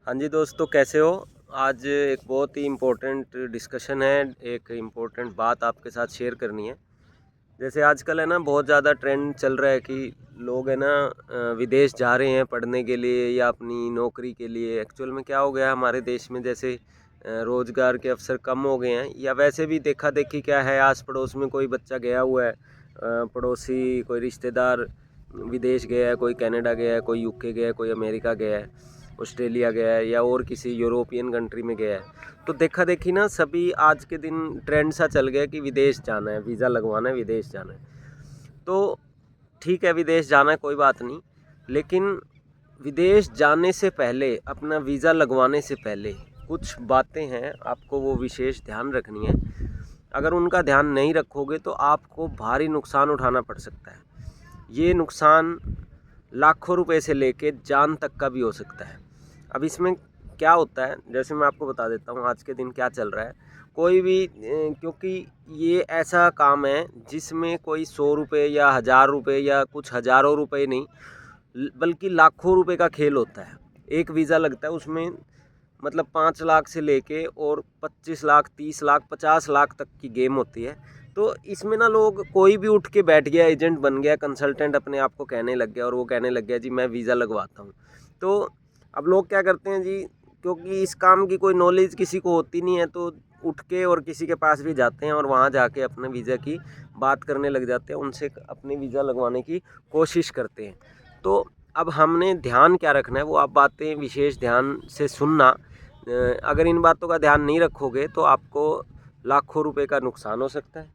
हाँ जी दोस्तों, कैसे हो। आज एक बहुत ही इम्पोर्टेंट डिस्कशन है, एक इम्पोर्टेंट बात आपके साथ शेयर करनी है। जैसे आजकल है ना, बहुत ज़्यादा ट्रेंड चल रहा है कि लोग है ना विदेश जा रहे हैं पढ़ने के लिए या अपनी नौकरी के लिए। एक्चुअल में क्या हो गया हमारे देश में, जैसे रोज़गार के अवसर कम हो गए हैं, या वैसे भी देखा देखी क्या है, आस पड़ोस में कोई बच्चा गया हुआ है, पड़ोसी कोई रिश्तेदार विदेश गया है, कोई कनाडा गया है, कोई यूके गया है, कोई अमेरिका गया है, ऑस्ट्रेलिया गया है, या और किसी यूरोपियन कंट्री में गया है। तो देखा देखी ना सभी आज के दिन ट्रेंड सा चल गया कि विदेश जाना है, वीज़ा लगवाना है, विदेश जाना है। तो ठीक है, विदेश जाना है, कोई बात नहीं, लेकिन विदेश जाने से पहले, अपना वीज़ा लगवाने से पहले कुछ बातें हैं, आपको वो विशेष ध्यान रखनी है। अगर उनका ध्यान नहीं रखोगे तो आपको भारी नुकसान उठाना पड़ सकता है। ये नुकसान लाखों रुपए से लेके जान तक का भी हो सकता है। अब इसमें क्या होता है, जैसे मैं आपको बता देता हूँ आज के दिन क्या चल रहा है। कोई भी क्योंकि ये ऐसा काम है जिसमें कोई 100 रुपये या 1000 रुपये या कुछ हज़ारों रुपये नहीं, बल्कि लाखों रुपए का खेल होता है। एक वीज़ा लगता है, उसमें मतलब 5 लाख से लेके और 25 लाख, 30 लाख, 50 लाख तक की गेम होती है। तो इसमें ना लोग, कोई भी उठ के बैठ गया, एजेंट बन गया, कंसल्टेंट अपने आप को कहने लग गया, और वो कहने लग गया जी मैं वीज़ा लगवाता हूँ। तो अब लोग क्या करते हैं जी, क्योंकि इस काम की कोई नॉलेज किसी को होती नहीं है, तो उठ के और किसी के पास भी जाते हैं और वहाँ जाके अपने वीज़ा की बात करने लग जाते हैं, उनसे अपने वीज़ा लगवाने की कोशिश करते हैं। तो अब हमने ध्यान क्या रखना है, वो आप बातें विशेष ध्यान से सुनना। अगर इन बातों का ध्यान नहीं रखोगे तो आपको लाखों रुपए का नुकसान हो सकता है,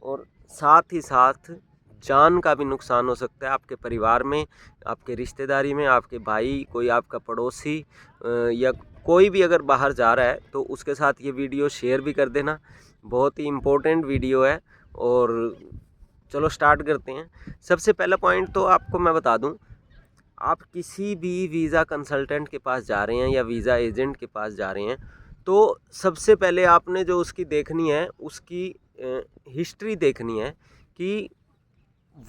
और साथ ही साथ जान का भी नुकसान हो सकता है। आपके परिवार में, आपके रिश्तेदारी में, आपके भाई, कोई आपका पड़ोसी या कोई भी अगर बाहर जा रहा है तो उसके साथ ये वीडियो शेयर भी कर देना। बहुत ही इम्पोर्टेंट वीडियो है। और चलो स्टार्ट करते हैं। सबसे पहला पॉइंट तो आपको मैं बता दूं, आप किसी भी वीज़ा कंसल्टेंट के पास जा रहे हैं या वीज़ा एजेंट के पास जा रहे हैं, तो सबसे पहले आपने जो उसकी देखनी है, उसकी हिस्ट्री देखनी है कि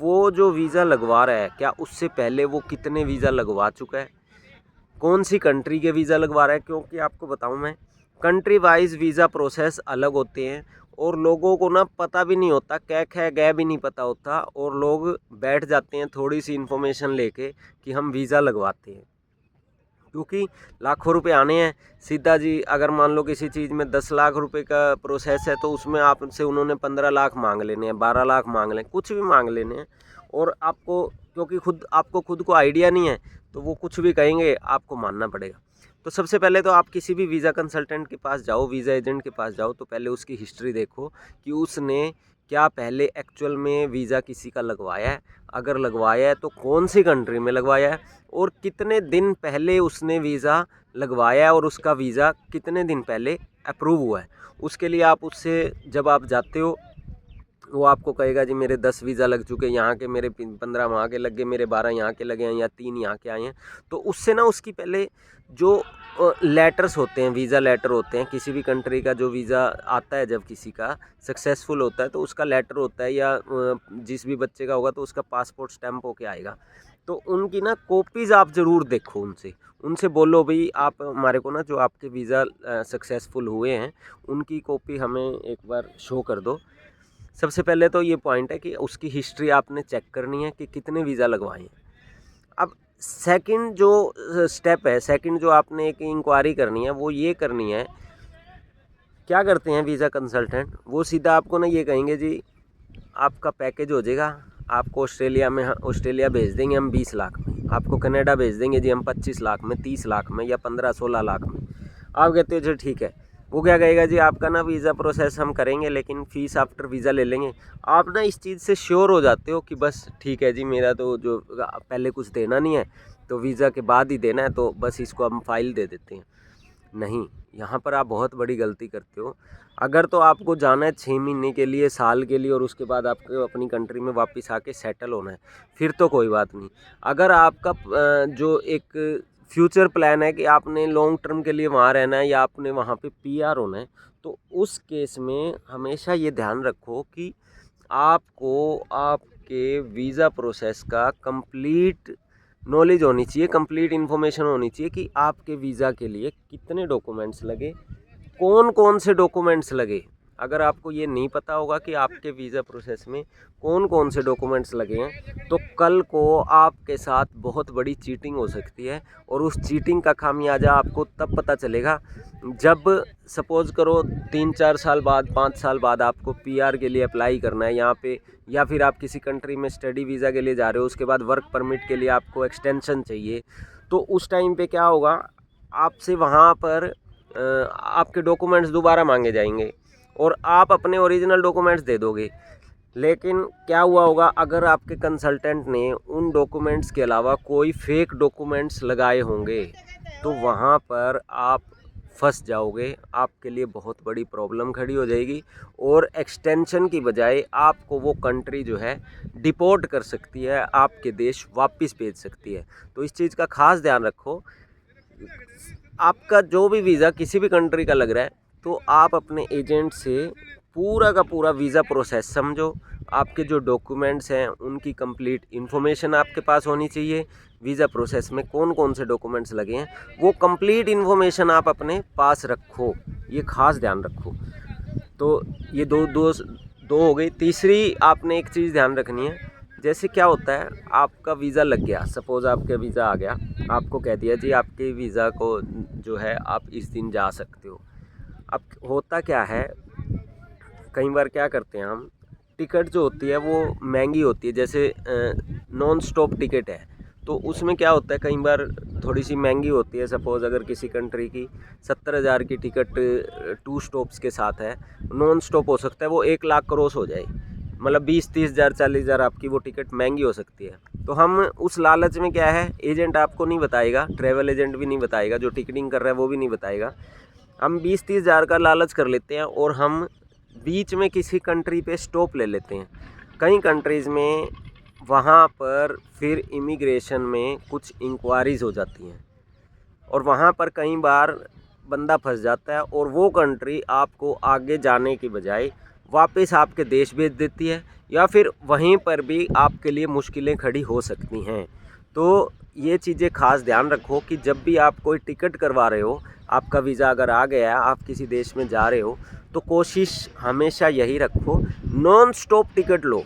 वो जो वीज़ा लगवा रहा है, क्या उससे पहले वो कितने वीज़ा लगवा चुका है, कौन सी कंट्री के वीज़ा लगवा रहा है। क्योंकि आपको बताऊं मैं, कंट्री वाइज वीज़ा प्रोसेस अलग होते हैं, और लोगों को ना पता भी नहीं होता, क्या खे गए भी नहीं पता होता, और लोग बैठ जाते हैं थोड़ी सी इन्फॉर्मेशन लेके कि हम वीज़ा लगवाते हैं। क्योंकि लाखों रुपए आने हैं सीधा जी। अगर मान लो किसी चीज़ में 10 लाख रुपए का प्रोसेस है, तो उसमें आपसे उन्होंने 15 लाख मांग लेने हैं, 12 लाख मांग लें, कुछ भी मांग लेने हैं। और आपको, क्योंकि आपको खुद को आइडिया नहीं है, तो वो कुछ भी कहेंगे, आपको मानना पड़ेगा। तो सबसे पहले तो आप किसी भी वीज़ा कंसल्टेंट के पास जाओ, वीज़ा एजेंट के पास जाओ, तो पहले उसकी हिस्ट्री देखो कि उसने क्या पहले एक्चुअल में वीज़ा किसी का लगवाया है। अगर लगवाया है तो कौन सी कंट्री में लगवाया है, और कितने दिन पहले उसने वीज़ा लगवाया है, और उसका वीज़ा कितने दिन पहले अप्रूव हुआ है। उसके लिए आप उससे, जब आप जाते हो, वो आपको कहेगा जी मेरे 10 वीज़ा लग चुके हैं, यहाँ के मेरे 15 वहाँ के लग गए, मेरे 12 यहाँ के लगे हैं, या 3 यहाँ के आए हैं। तो उससे ना उसकी पहले जो लेटर्स होते हैं, वीज़ा लेटर होते हैं, किसी भी कंट्री का जो वीज़ा आता है, जब किसी का सक्सेसफुल होता है तो उसका लेटर होता है, या जिस भी बच्चे का होगा तो उसका पासपोर्ट स्टैम्प होके आएगा। तो उनकी ना कॉपीज़ आप ज़रूर देखो, उनसे उनसे बोलो भाई आप हमारे को ना, जो आपके वीज़ा सक्सेसफुल हुए हैं, उनकी कॉपी हमें एक बार शो कर दो। सबसे पहले तो ये पॉइंट है कि उसकी हिस्ट्री आपने चेक करनी है कि कितने वीज़ा लगवाए हैं। अब सेकंड जो स्टेप है, सेकंड जो आपने एक इंक्वायरी करनी है, वो ये करनी है, क्या करते हैं वीज़ा कंसल्टेंट, वो सीधा आपको ना ये कहेंगे जी आपका पैकेज हो जाएगा, आपको ऑस्ट्रेलिया भेज देंगे हम 20 लाख में, आपको कनाडा भेज देंगे जी हम 25 लाख में, 30 लाख में, या 15-16 लाख में। आप कहते हो जी ठीक है। वो क्या कहेगा जी आपका ना वीज़ा प्रोसेस हम करेंगे, लेकिन फ़ीस आफ्टर वीज़ा ले लेंगे। आप ना इस चीज़ से श्योर हो जाते हो कि बस ठीक है जी, मेरा तो जो पहले कुछ देना नहीं है, तो वीज़ा के बाद ही देना है, तो बस इसको हम फ़ाइल दे देते हैं। नहीं, यहाँ पर आप बहुत बड़ी गलती करते हो। अगर तो आपको जाना है 6 महीने के लिए, साल के लिए, और उसके बाद आपको अपनी कंट्री में वापस आके सेटल होना है, फिर तो कोई बात नहीं। अगर आपका जो एक फ्यूचर प्लान है कि आपने लॉन्ग टर्म के लिए वहाँ रहना है, या आपने वहाँ पे पीआर होना है, तो उस केस में हमेशा ये ध्यान रखो कि आपको आपके वीज़ा प्रोसेस का कंप्लीट नॉलेज होनी चाहिए, कंप्लीट इन्फॉर्मेशन होनी चाहिए कि आपके वीज़ा के लिए कितने डॉक्यूमेंट्स लगे, कौन कौन से डॉक्यूमेंट्स लगे। अगर आपको ये नहीं पता होगा कि आपके वीज़ा प्रोसेस में कौन कौन से डॉक्यूमेंट्स लगे हैं, तो कल को आपके साथ बहुत बड़ी चीटिंग हो सकती है। और उस चीटिंग का खामियाजा आपको तब पता चलेगा जब सपोज़ करो 3-4 साल बाद, 5 साल बाद आपको पीआर के लिए अप्लाई करना है यहाँ पे, या फिर आप किसी कंट्री में स्टडी वीज़ा के लिए जा रहे हो, उसके बाद वर्क परमिट के लिए आपको एक्सटेंशन चाहिए। तो उस टाइम पे क्या होगा, आपसे वहाँ पर आपके डॉक्यूमेंट्स दोबारा मांगे जाएंगे और आप अपने ओरिजिनल डॉक्यूमेंट्स दे दोगे। लेकिन क्या हुआ होगा, अगर आपके कंसल्टेंट ने उन डॉक्यूमेंट्स के अलावा कोई फेक डॉक्यूमेंट्स लगाए होंगे, तो वहाँ पर आप फंस जाओगे, आपके लिए बहुत बड़ी प्रॉब्लम खड़ी हो जाएगी। और एक्सटेंशन की बजाय आपको वो कंट्री जो है डिपोर्ट कर सकती है, आपके देश वापस भेज सकती है। तो इस चीज़ का खास ध्यान रखो। आपका जो भी वीज़ा किसी भी कंट्री का लग रहा है, तो आप अपने एजेंट से पूरा का पूरा वीज़ा प्रोसेस समझो। आपके जो डॉक्यूमेंट्स हैं उनकी कंप्लीट इन्फॉर्मेशन आपके पास होनी चाहिए। वीज़ा प्रोसेस में कौन कौन से डॉक्यूमेंट्स लगे हैं, वो कंप्लीट इन्फॉर्मेशन आप अपने पास रखो, ये खास ध्यान रखो। तो ये दो हो गई। तीसरी आपने एक चीज़ ध्यान रखनी है, जैसे क्या होता है, आपका वीज़ा लग गया, सपोज़ आपका वीज़ा आ गया, आपको कह दिया जी आपके वीज़ा को जो है आप इस दिन जा सकते हो। अब होता क्या है, कई बार क्या करते हैं हम, टिकट जो होती है वो महंगी होती है, जैसे नॉन स्टॉप टिकट है, तो उसमें क्या होता है, कई बार थोड़ी सी महंगी होती है। सपोज़ अगर किसी कंट्री की 70,000 की टिकट 2 स्टॉप्स के साथ है, नॉन स्टॉप हो सकता है वो 1 लाख क्रॉस हो जाए, मतलब 20-30 हज़ार 40 हज़ार आपकी वो टिकट महंगी हो सकती है। तो हम उस लालच में क्या है, एजेंट आपको नहीं बताएगा, ट्रैवल एजेंट भी नहीं बताएगा, जो टिकटिंग कर रहा है वो भी नहीं बताएगा। हम 20-30 हज़ार का लालच कर लेते हैं और हम बीच में किसी कंट्री पे स्टॉप ले लेते हैं। कई कंट्रीज़ में वहाँ पर फिर इमिग्रेशन में कुछ इंक्वायरीज़ हो जाती हैं और वहाँ पर कई बार बंदा फंस जाता है और वो कंट्री आपको आगे जाने की बजाय वापस आपके देश भेज देती है, या फिर वहीं पर भी आपके लिए मुश्किलें खड़ी हो सकती हैं। तो ये चीज़ें खास ध्यान रखो कि जब भी आप कोई टिकट करवा रहे हो, आपका वीज़ा अगर आ गया है, आप किसी देश में जा रहे हो, तो कोशिश हमेशा यही रखो, नॉन स्टॉप टिकट लो।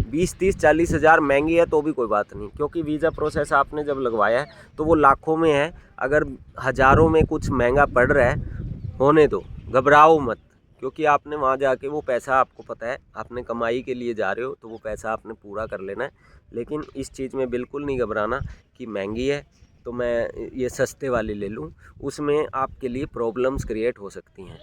20-30-40 हज़ार महंगी है तो भी कोई बात नहीं, क्योंकि वीज़ा प्रोसेस आपने जब लगवाया है तो वो लाखों में है। अगर हज़ारों में कुछ महंगा पड़ रहा है, होने दो, घबराओ मत, क्योंकि आपने वहाँ जाके वो पैसा, आपको पता है आपने कमाई के लिए जा रहे हो, तो वो पैसा आपने पूरा कर लेना है। लेकिन इस चीज़ में बिल्कुल नहीं घबराना कि महंगी है तो मैं ये सस्ते वाली ले लूँ, उसमें आपके लिए प्रॉब्लम्स क्रिएट हो सकती हैं।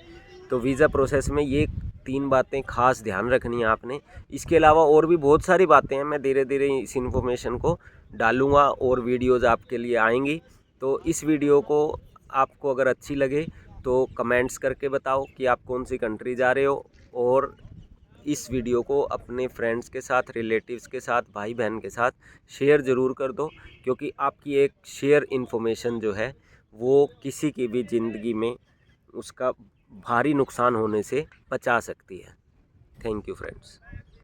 तो वीज़ा प्रोसेस में ये 3 बातें खास ध्यान रखनी है आपने। इसके अलावा और भी बहुत सारी बातें हैं, मैं धीरे धीरे इस इन्फॉर्मेशन को डालूँगा और वीडियोज़ आपके लिए आएंगी। तो इस वीडियो को आपको अगर अच्छी लगे तो कमेंट्स करके बताओ कि आप कौन सी कंट्री जा रहे हो, और इस वीडियो को अपने फ्रेंड्स के साथ, रिलेटिव्स के साथ, भाई बहन के साथ शेयर ज़रूर कर दो, क्योंकि आपकी एक शेयर इन्फॉर्मेशन जो है वो किसी की भी ज़िंदगी में उसका भारी नुकसान होने से बचा सकती है। Thank you friends.